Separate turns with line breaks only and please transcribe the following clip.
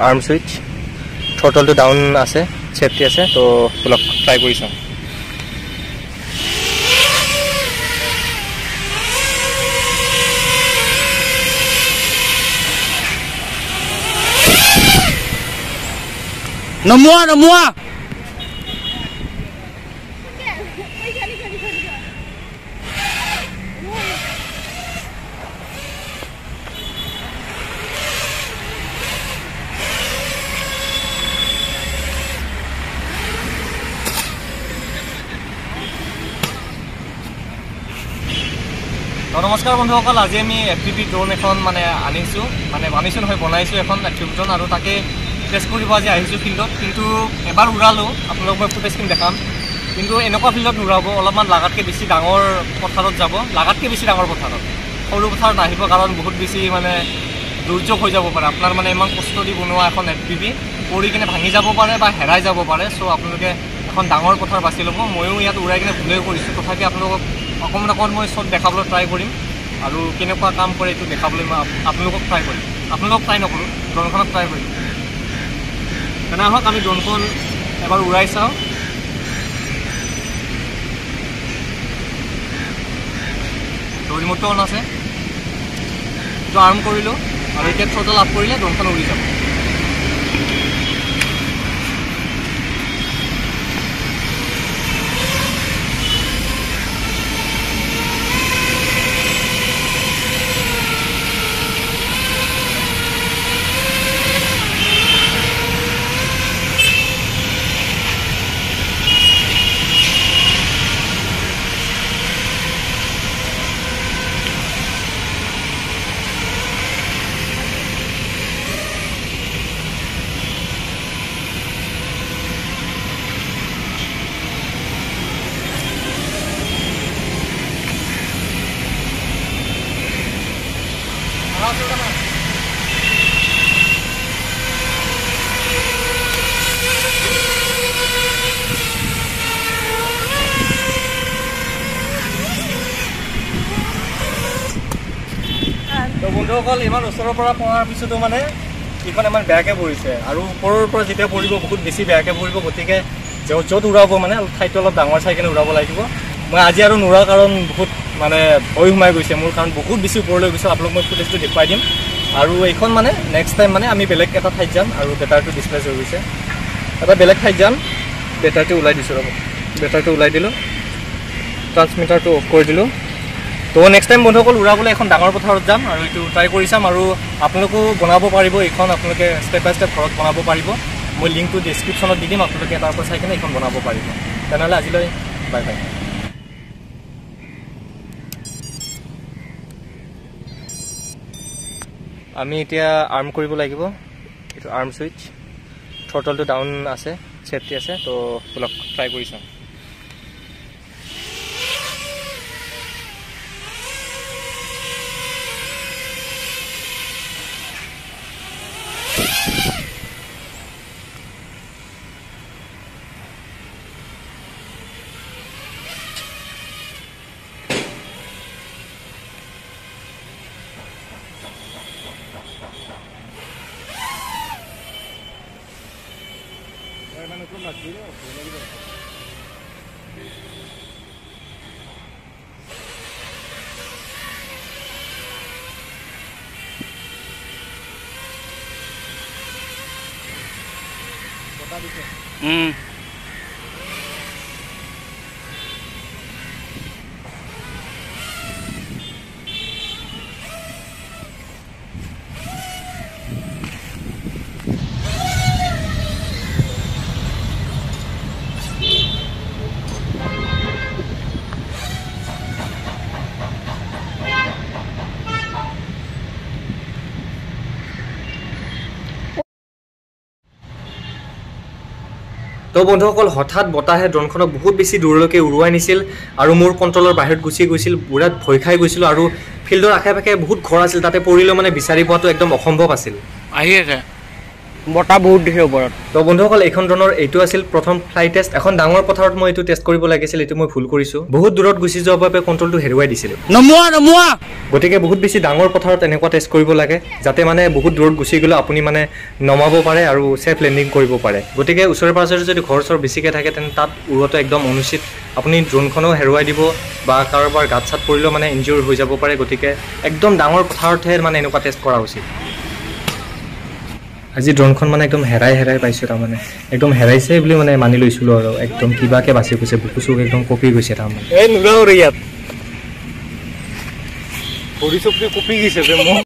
arm switch থ্ৰটলটো down আছে safety আছে তো বলক ট্ৰাই কৰিছো
নমুয়া
নমস্কাৰ বন্ধুসকল আজি আমি এফপিভি ড্ৰোন এখন আনিছো নহয় বনাইছো এখন এফপিভি ড্ৰোন আৰু তাকে টেষ্ট কৰিব আজি আহিছো ফিল্ডত কিন্তু এবাৰ উৰালো আপোনালোক মই ফুটেজখিনি দেখাম কিন্তু এনেকুৱা ফিল্ডত নুৰাব অলপমান লাগাতকৈ বেছি ডাঙৰ পথাৰত যাব লাগাতকৈ বেছি ডাঙৰ পথাৰত সৰু পথাৰত নাহিব কাৰণ বহুত বেছি দুৰ্যোগ হৈ যাব পাৰে আপোনাৰ ইমান কষ্ট দি বনোৱা এখন এফপিভি পৰি কিনে ভাঙি যাব পাৰে বা হেৰাই যাব পাৰে চ' আপোনালোকে এখন ডাঙৰ পথাৰ বাছি ল'ব ময়ো ইয়াত উৰাই কিনে ভুলেই কৰিছোঁ তথাপি আপোনালোকক অকণমান মই চব দেখাবলৈ ট্ৰাই কৰিম আৰু কেনেকুৱা কাম কৰে এইটো দেখাবলৈ মই আপোনালোকক ট্ৰাই কৰিম আপোনালোকক ট্ৰাই নকৰোঁ ড্ৰোনখনত ট্ৰাই কৰিম তেনে আহক আমি ড্ৰোনখন এবাৰ উৰাই চাওঁ ৰিম'টটো অন আছে এইটো আৰ্ম কৰিলোঁ আৰু এতিয়া থ্ৰটল আপ কৰিলে ড্ৰোনখন উৰি যাব তো বন্ধুসকল ইমান ওচৰৰ পৰা পৰাৰ পিছতো এইখন ইমান বেয়াকৈ পৰিছে আৰু ওপৰৰ পৰা যেতিয়া পৰিব বহুত বেছি বেয়াকৈ পৰিব গতিকে য'ত উৰাব ঠাইটো অলপ ডাঙৰ চাই কিনে উৰাব লাগিব মই আজি আৰু নুৰা কাৰণ বহুত ভয় সোমাই গৈছে মোৰ কাৰণ বহুত বেছি ওপৰলৈ গৈছে আপোনালোক মই ফুটেজটো দেখুৱাই দিম আৰু এইখন নেক্সট টাইম আমি বেলেগ এটা ঠাইত যাম আৰু বেটাৰটো ডিছপ্লেচ হৈ গৈছে এটা বেলেগ ঠাইত যাম বেটাৰটো ওলাই দিছোঁ ৰ'ব বেটাৰটো ওলাই দিলোঁ ট্ৰান্সমিটাৰটো অফ কৰি দিলোঁ তো নেক্সট টাইম বন্ধুসকল উৰাবলৈ এখন ডাঙৰ পথাৰত যাম আৰু এইটো ট্ৰাই কৰি চাম আৰু আপোনালোকো বনাব পাৰিব এইখন আপোনালোকে ষ্টেপ বাই ষ্টেপ ঘৰত বনাব পাৰিব মই লিংকটো ডেছক্ৰিপশ্যনত দি দিম আপোনালোকে তাৰ পৰা চাই কিনে এইখন বনাব পাৰিব তেনেহ'লে আজিলৈ বাই বাই আমি এতিয়া আৰ্ম কৰিব লাগিব এইটো আৰ্ম সুইচ থ্ৰটলটো ডাউন আছে সেফটি আছে তো বলক ট্ৰাই কৰি চাওঁ তো বন্ধুসকল হঠাৎ বতাহে ড্ৰোনখনক বহুত বেছি দূৰলৈকে উৰুৱাই নিছিল আৰু মোৰ কণ্ট্ৰলৰ বাহিৰত গুচি গৈছিল বিৰাট ভয় খাই গৈছিল আৰু ফিল্ডৰ আশে পাশে বহুত ঘৰ আছিল তাতে পৰিলে বিচাৰি পোৱাটো একদম অসম্ভৱ আছিল
আহি আছে বতাহ বহুত দিছে ওপৰত
তো বন্ধুসকল এইখন ড্ৰোনৰ এইটো আছিল প্ৰথম ফ্লাই টেষ্ট এখন ডাঙৰ পথাৰত মই এইটো টেষ্ট কৰিব লাগিছিল এইটো মই ভুল কৰিছোঁ বহুত দূৰত গুচি যোৱাৰ বাবে কণ্ট্ৰলটো হেৰুৱাই দিছিলোঁ
নমোৱা
গতিকে বহুত বেছি ডাঙৰ পথাৰত এনেকুৱা টেষ্ট কৰিব লাগে যাতে মানে বহুত দূৰত গুচি গ'লে আপুনি মানে নমাব পাৰে আৰু ছেফ লেণ্ডিং কৰিব পাৰে গতিকে ওচৰে পাঁজৰে যদি ঘৰ চৰ বেছিকৈ থাকে তেন্তে তাত উৰোৱাটো একদম অনুচিত আপুনি ড্ৰোনখনো হেৰুৱাই দিব বা কাৰোবাৰ গাত চাত পৰিলেও মানে ইনজিউৰ হৈ যাব পাৰে গতিকে একদম ডাঙৰ পথাৰতহে মানে এনেকুৱা টেষ্ট কৰা উচিত আজি ড্ৰোনখন মানে একদম হেৰাই পাইছোঁ তাৰমানে একদম হেৰাইছে বুলি মানে মানি লৈছিলোঁ আৰু একদম কিবাকৈ বাচি গৈছে বুকু চুক একদম কঁপি গৈছে তাৰমানে
এই নোলাও ইয়াত ভৰি চকুৱে কঁপি গৈছে